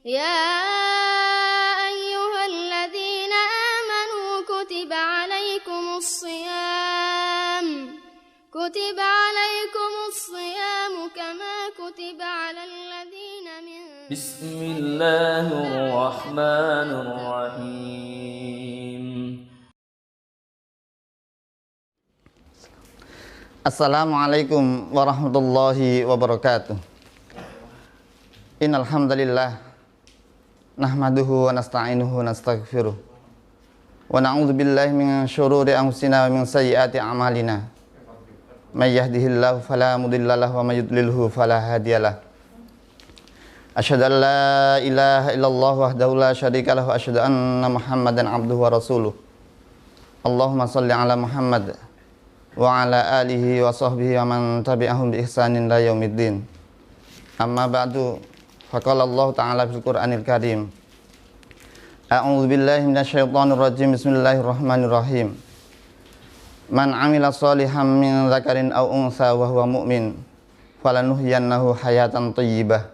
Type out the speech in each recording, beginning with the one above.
يا أيها الذين آمنوا كتب عليكم الصيام كما كتب على الذين من بسم الله الرحمن الرحيم. Assalamualaikum warahmatullahi wabarakatuh. Innal hamdalillah nahmaduhu wa nasta'inuhu wa nastaghfiruh wa na'udzu billahi min syururi anfusina wa min sayyiati a'malina. May yahdihillahu fala mudilla lahu wa may yudlilhu fala hadiyalah. Asyhadu an la ilaha illallah wahdahu la syarika lahu wa asyhadu anna Muhammadan abduhu wa rasuluh. Allahumma shalli ala Muhammad wa ala alihi wa sahbihi wa man tabi'ahum bi ihsanin la yaumiddin. Amma ba'du, faqala Allah ta'ala fil Qur'anil Karim. A'udzu billahi minasyaitonir rajim. Bismillahirrahmanirrahim. Man 'amila shalihan min dzakarin aw untha wa huwa mu'min falanuhyiyannahu hayatan thayyibah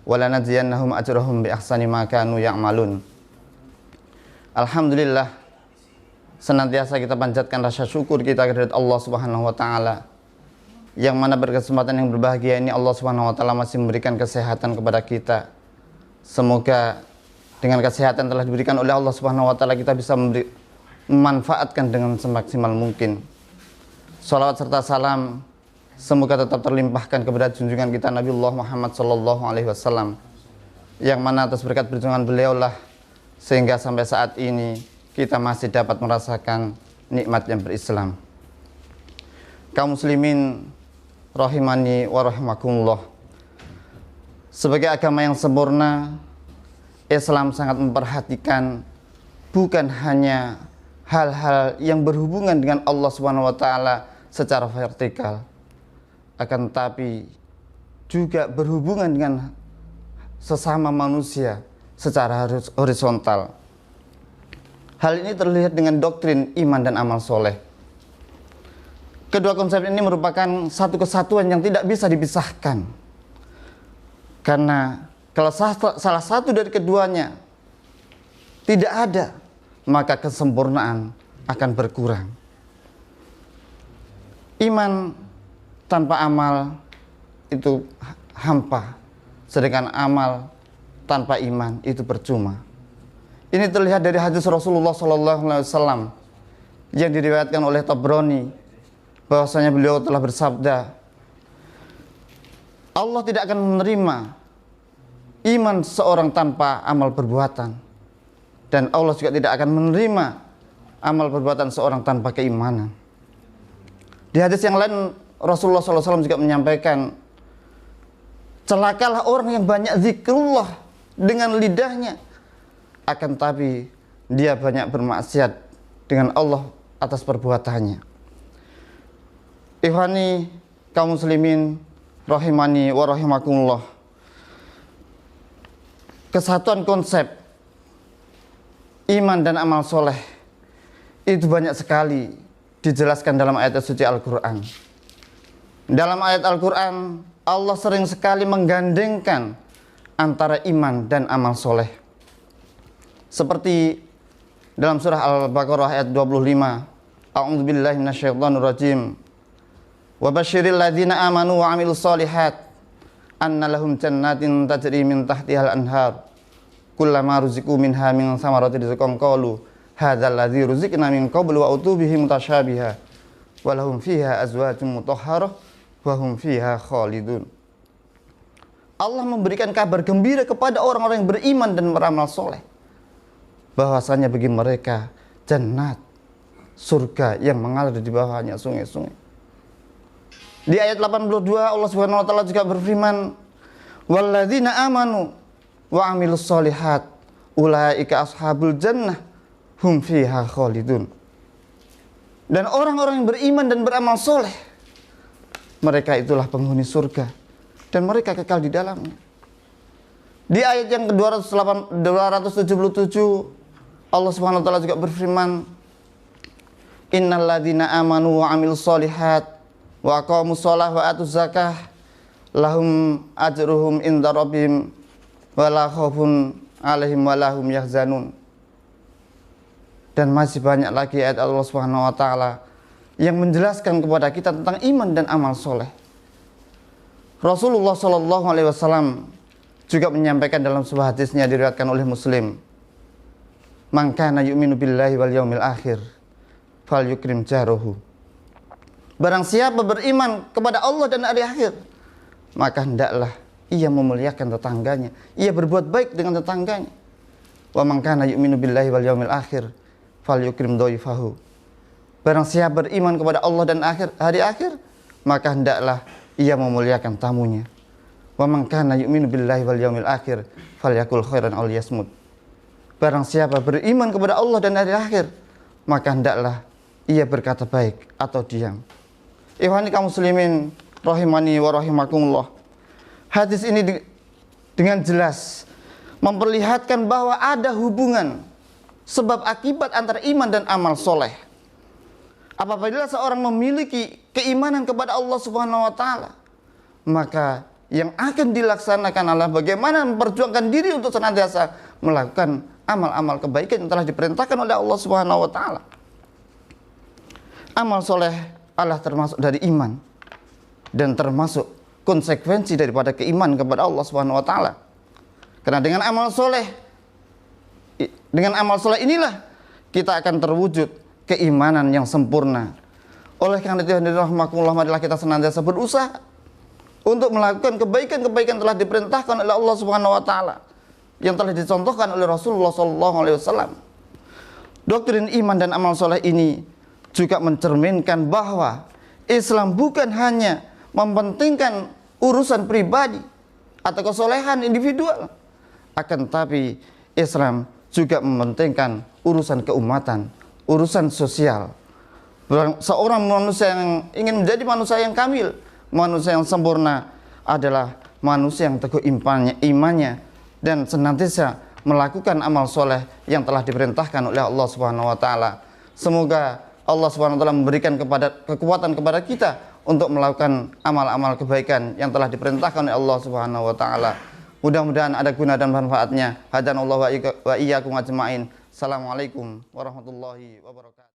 wa lanajziyannahum ajrahum bi ahsani ma kanu ya'malun. Alhamdulillah, senantiasa kita panjatkan rasa syukur kita kepada Allah Subhanahu wa taala, yang mana berkesempatan yang berbahagia ini Allah Subhanahu wa taala masih memberikan kesehatan kepada kita. Semoga dengan kesehatan telah diberikan oleh Allah Subhanahu wa taala kita bisa memanfaatkan dengan semaksimal mungkin. Salawat serta salam semoga tetap terlimpahkan kepada junjungan kita Nabiullah Muhammad sallallahu alaihi wasallam, yang mana atas berkat perjuangan beliaulah sehingga sampai saat ini kita masih dapat merasakan nikmatnya berislam. Kaum muslimin rahimani wa rahimakumullah. Sebagai agama yang sempurna, Islam sangat memperhatikan bukan hanya hal-hal yang berhubungan dengan Allah Subhanahu wa taala secara vertikal, akan tetapi juga berhubungan dengan sesama manusia secara horizontal. Hal ini terlihat dengan doktrin iman dan amal soleh. Kedua konsep ini merupakan satu kesatuan yang tidak bisa dipisahkan. Karena kalau salah satu dari keduanya tidak ada, maka kesempurnaan akan berkurang. Iman tanpa amal itu hampa, sedangkan amal tanpa iman itu percuma. Ini terlihat dari hadis Rasulullah SAW yang diriwayatkan oleh Tabrani, bahwasanya beliau telah bersabda, Allah tidak akan menerima iman seorang tanpa amal perbuatan, dan Allah juga tidak akan menerima amal perbuatan seorang tanpa keimanan. Di hadis yang lain Rasulullah SAW juga menyampaikan, celakalah orang yang banyak zikrullah dengan lidahnya, akan tapi dia banyak bermaksiat dengan Allah atas perbuatannya. Ikhwani kaum muslimin rahimani wa rahimakumullah. Kesatuan konsep iman dan amal soleh itu banyak sekali dijelaskan dalam ayat suci Al-Quran. Dalam ayat Al-Quran Allah sering sekali menggandengkan antara iman dan amal soleh. Seperti dalam surah Al-Baqarah ayat 25, A'udzu billahi minasyaitonir rajim. Wa basyiril ladzina amanu wa 'amilus shalihat anna lahum jannatin tajri min tahtihal anhar kullama ruziqu minha min thamaratin rizqan qalu hadzal ladzi ruziqna min qablu wa utubihi mutasyabiha wa lahum fiha azwajun mutahharah wa hum fiha khalidun. Allah memberikan kabar gembira kepada orang-orang yang beriman dan beramal soleh, bahwasanya bagi mereka jannat, surga yang mengalir di bawahnya sungai-sungai. Di ayat 82 Allah Subhanahu wa taala juga berfirman, walladzina amanu wa 'amilus sholihat ulaika ashabul jannah hum fiha khalidun. Dan orang-orang yang beriman dan beramal soleh, mereka itulah penghuni surga dan mereka kekal di dalamnya. Di ayat yang ke-277 Allah Subhanahu wa taala juga berfirman, innal ladzina amanu wa 'amilus sholihat wa aqamus shalah wa atuz zakah lahum ajruhum inda rabbihim wala khaufun 'alaihim wala hum yahzanun. Dan masih banyak lagi ayat Allah Subhanahu wa taala yang menjelaskan kepada kita tentang iman dan amal soleh. Rasulullah Shallallahu alaihi wasallam juga menyampaikan dalam sebuah hadisnya diriwayatkan oleh Muslim, "Man kana yu'minu billahi wal yaumil akhir falyukrim jarahu." Barang siapa beriman kepada Allah dan hari akhir, maka hendaklah ia memuliakan tetangganya, ia berbuat baik dengan tetangganya. Wa man kana yu'minu billahi wal yaumil akhir falyukrim dhaifahu. Barang siapa beriman kepada Allah dan hari akhir, maka hendaklah ia memuliakan tamunya. Wa man kana yu'minu billahi wal yaumil akhir falyakul khairan aw liyasmut. Barang siapa beriman kepada Allah dan hari akhir, maka hendaklah ia berkata baik atau diam. Ikhwani kaum muslimin rahimani wa rahimakumullah. Hadis ini dengan jelas memperlihatkan bahwa ada hubungan sebab akibat antara iman dan amal soleh. Apabila seorang memiliki keimanan kepada Allah Subhanahu wa taala, maka yang akan dilaksanakan adalah bagaimana memperjuangkan diri untuk senantiasa melakukan amal-amal kebaikan yang telah diperintahkan oleh Allah Subhanahu wa taala. Amal soleh adalah termasuk dari iman dan termasuk konsekuensi daripada keimanan kepada Allah Subhanahu wa taala. Karena dengan amal soleh inilah kita akan terwujud keimanan yang sempurna. Oleh karena itu, rahmatullah, marilah kita senantiasa berusaha untuk melakukan kebaikan-kebaikan telah diperintahkan oleh Allah Subhanahu wa taala yang telah dicontohkan oleh Rasulullah sallallahu alaihi wasallam. Doktrin iman dan amal soleh ini juga mencerminkan bahwa Islam bukan hanya mementingkan urusan pribadi atau kesolehan individual, akan tapi Islam juga mementingkan urusan keumatan, urusan sosial. Seorang manusia yang ingin menjadi manusia yang kamil, manusia yang sempurna, adalah manusia yang teguh imannya dan senantiasa melakukan amal soleh yang telah diperintahkan oleh Allah Subhanahu wa taala. Semoga Allah Subhanahu wa taala memberikan kekuatan kepada kita untuk melakukan amal-amal kebaikan yang telah diperintahkan oleh Allah Subhanahu wa taala. Mudah-mudahan ada guna dan manfaatnya. Hadanallahu wa iyyakum ajmain. Assalamualaikum warahmatullahi wabarakatuh.